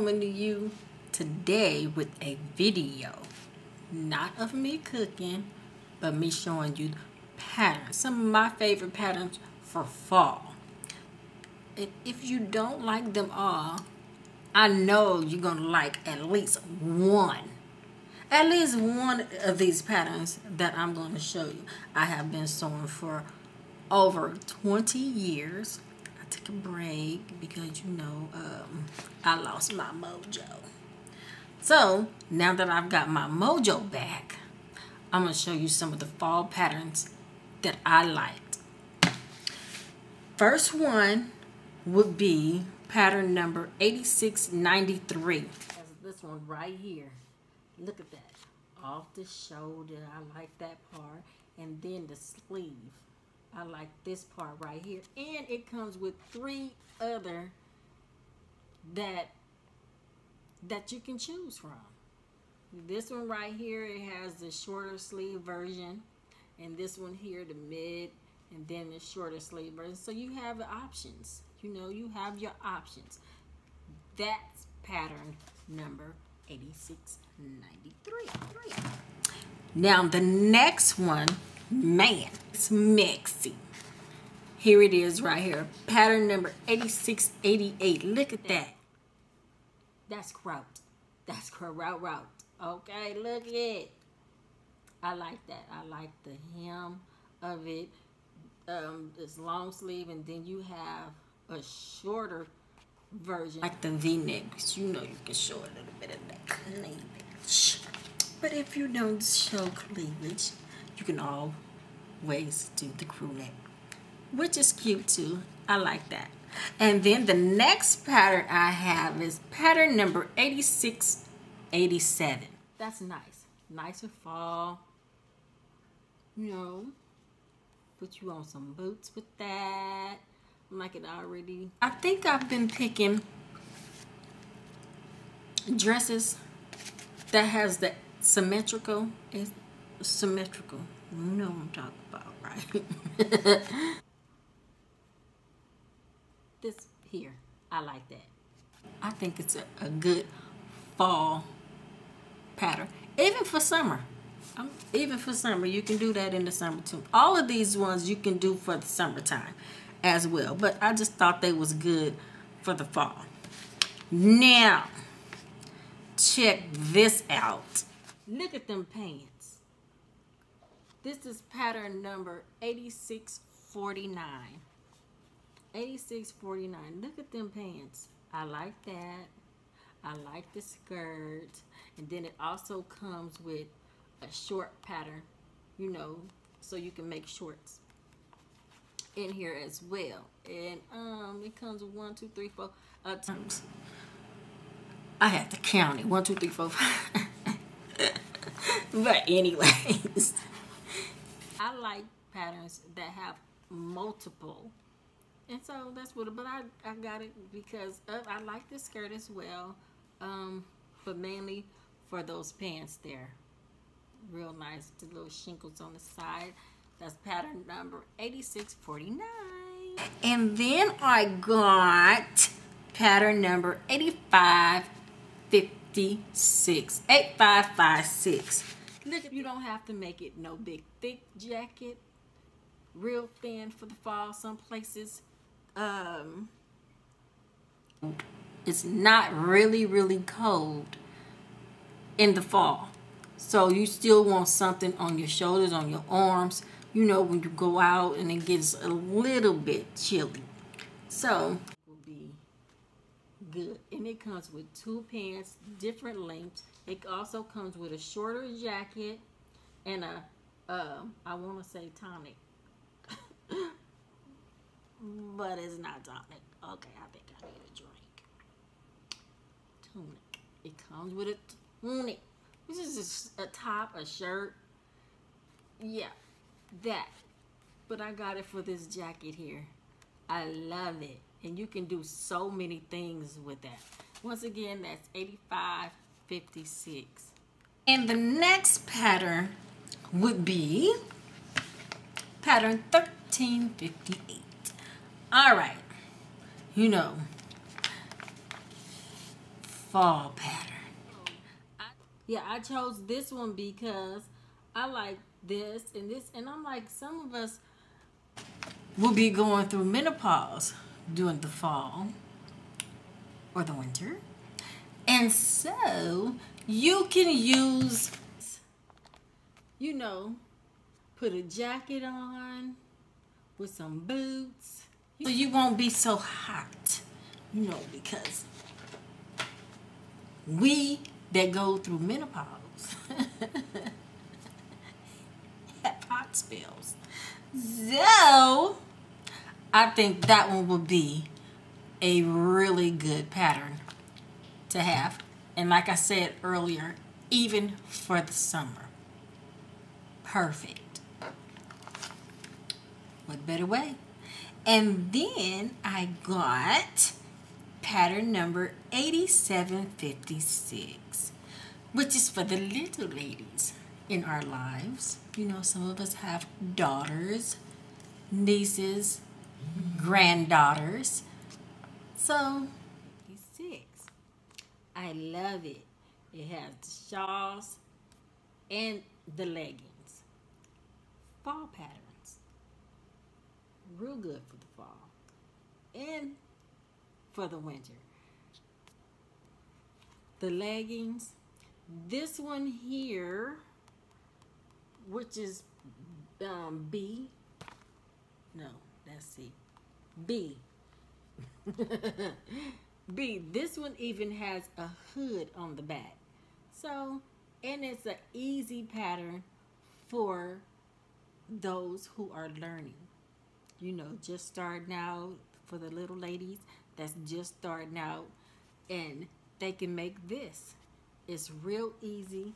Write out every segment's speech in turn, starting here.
coming to you today with a video, not of me cooking, but me showing you patterns, some of my favorite patterns for fall. And if you don't like them all, I know you're gonna like at least one of these patterns that I'm going to show you. I have been sewing for over 20 years. I took a break because I lost my mojo. So now that I've got my mojo back, I'm going to show you some of the fall patterns that I liked. First one would be pattern number 8693. This one right here. Look at that. Off the shoulder. I like that part. And then the sleeve. I like this part right here. And it comes with 3 other that you can choose from. This one right here, it has the shorter sleeve version. And this one here, the mid. And then the shorter sleeve version. So you have the options. You have your options. That's pattern number 8693. Now the next one, man, it's mexy. Here it is right here. Pattern number 8688. Look at that. That's kraut. That's kraut. Okay, look at it. I like that. I like the hem of it. This long sleeve, and then you have a shorter version like the V-neck, because you can show a little bit of that cleavage. But if you don't show cleavage, you can always do the crew neck, which is cute too. I like that. And then the next pattern I have is pattern number 8687. That's nice. Nice for fall. Put you on some boots with that. I like it already. I think I've been picking dresses that has the symmetrical. It's symmetrical. You know what I'm talking about, right? This here, I like that. I think it's a good fall pattern. Even for summer. You can do that in the summer too. All of these ones you can do for the summertime as well, but I just thought they was good for the fall. Now check this out. Look at them pants. This is pattern number 8649. 8649. Look at them pants. I like that. I like the skirt, and then it also comes with a short pattern, so you can make shorts in here as well. And it comes with 1, 2, 3, 4 times. I had to count it. 1, 2, 3, 4, 5. But anyways, I like patterns that have multiple. And so that's what, but I got it because I like the skirt as well. But mainly for those pants there. Real nice, the little shingles on the side. That's pattern number 8649. And then I got pattern number 8556. 8556. Look, you don't have to make it no big thick jacket. Real thin for the fall. Some places it's not really cold in the fall. So you still want something on your shoulders, on your arms, when you go out and it gets a little bit chilly. So it will be good. And it comes with 2 pants, different lengths. It also comes with a shorter jacket and a, I want to say tonic. But it's not tonic. Okay, I think I need a drink. Tunic. It comes with a tunic. This is just a top, a shirt. Yeah, that. But I got it for this jacket here. I love it. And you can do so many things with that. Once again, that's 8556. And the next pattern would be pattern 1358. All right. fall pattern. Yeah, I chose this one because I like this, and I'm like, some of us will be going through menopause during the fall or the winter. And so you can use, you know, put a jacket on with some boots. So you won't be so hot, you know, because we that go through menopause have hot spells. So I think that one would be a really good pattern to have. And like I said earlier, even for the summer. Perfect. What better way? And then I got pattern number 8756, which is for the little ladies in our lives. You know, some of us have daughters, nieces, granddaughters. So, 56. I love it. It has the shawls and the leggings. Fall patterns. Real good for the fall. And for the winter. The leggings. This one here, which is B. No, that's C. B. B. This one even has a hood on the back. So, and it's an easy pattern for those who are learning. You know, just starting out, for the little ladies that's just starting out, and they can make this. It's real easy.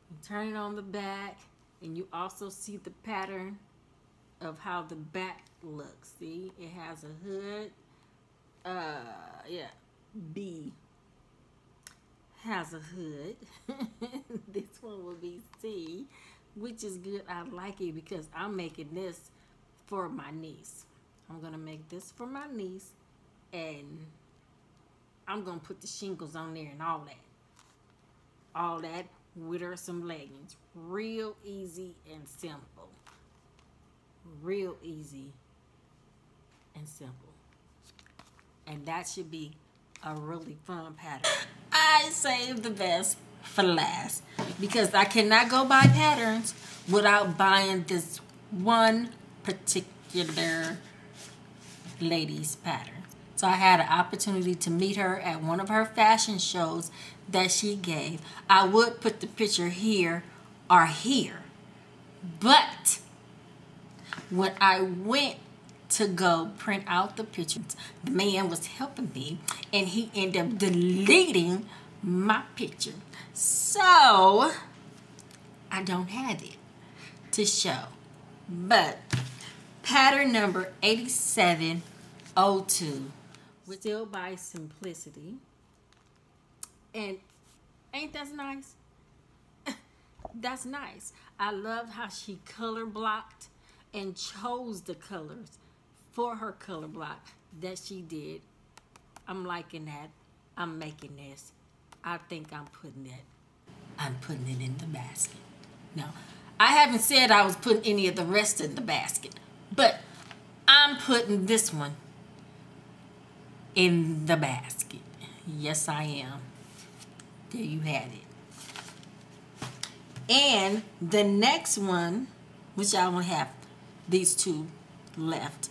You turn it on the back, and you also see the pattern of how the back looks. See, it has a hood. Yeah, B has a hood. This one will be C, which is good. I like it because I'm making this for my niece. I'm gonna make this for my niece, and I'm gonna put the shingles on there and all that with her some leggings. Real easy and simple. Real easy and simple. And that should be a really fun pattern. I saved the best for last because I cannot go buy patterns without buying this one particular lady's pattern. So I had an opportunity to meet her at one of her fashion shows that she gave. I would put the picture here or here, but when I went to go print out the pictures, the man was helping me, and he ended up deleting my picture. So I don't have it to show. But pattern number 8702, still by Simplicity. And ain't that nice? That's nice. I love how she color blocked and chose the colors for her color block that she did. I'm liking that. I'm making this. I think I'm putting it in the basket. No, I haven't said I was putting any of the rest in the basket, but I'm putting this one in the basket. Yes, I am. There you have it. And the next one, which I will have these two left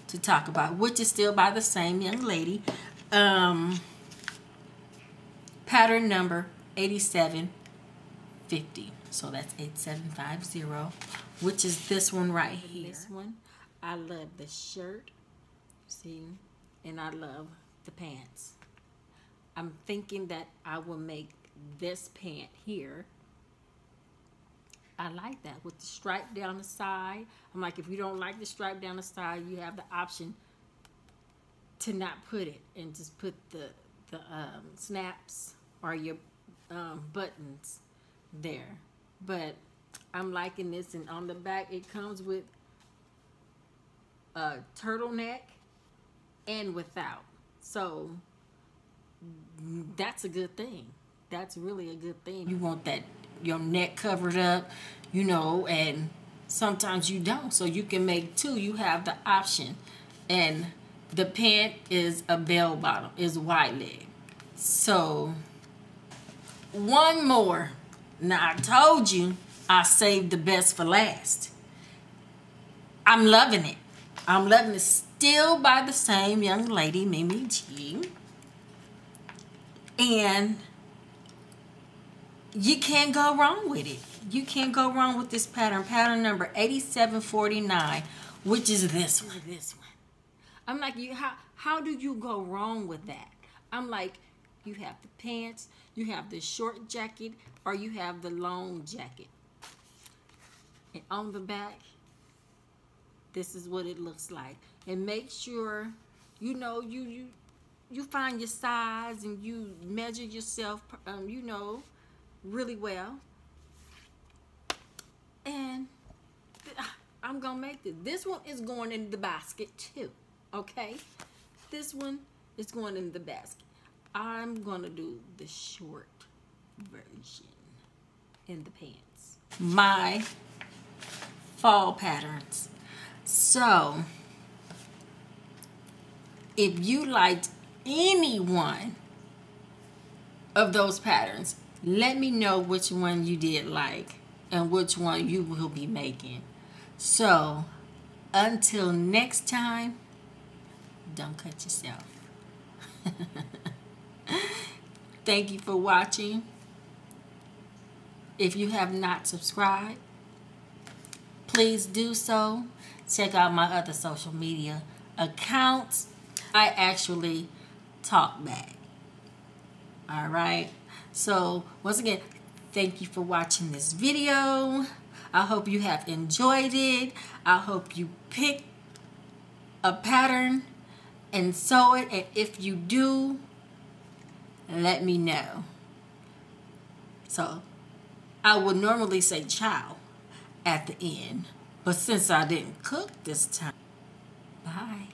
to talk about, which is still by the same young lady. Pattern number 8750. So that's 8750, which is this one right here. This one, I love the shirt, see, and I love the pants. I'm thinking that I will make this pant here. I like that with the stripe down the side. I'm like, if you don't like the stripe down the side, you have the option to not put it and just put the snaps or your buttons there. But I'm liking this, and on the back it comes with a turtleneck and without. So that's a good thing. That's really a good thing. You want that your neck covered up, you know, and sometimes you don't. So you can make two. You have the option. And the pant is a bell bottom, is wide leg. So one more. Now I told you I saved the best for last. I'm loving it. I'm loving it. Still by the same young lady, Mimi G. And you can't go wrong with it. You can't go wrong with this pattern. Pattern number 8749, which is this one. I'm like, how do you go wrong with that? I'm like, you have the pants, you have the short jacket, or you have the long jacket. And on the back, this is what it looks like. And make sure, you know, you find your size and you measure yourself, you know, really well. And I'm gonna make this. This one is going in the basket too, okay? This one is going in the basket. I'm gonna do the short version in the pants. My fall patterns. So, if you liked any one of those patterns, let me know which one you did like and which one you will be making. So, until next time, don't cut yourself. Thank you for watching. If you have not subscribed, please do so. Check out my other social media accounts. I actually talk back. All right. So once again, thank you for watching this video. I hope you have enjoyed it. I hope you pick a pattern and sew it. And if you do, let me know. So I would normally say ciao at the end, but since I didn't cook this time, bye.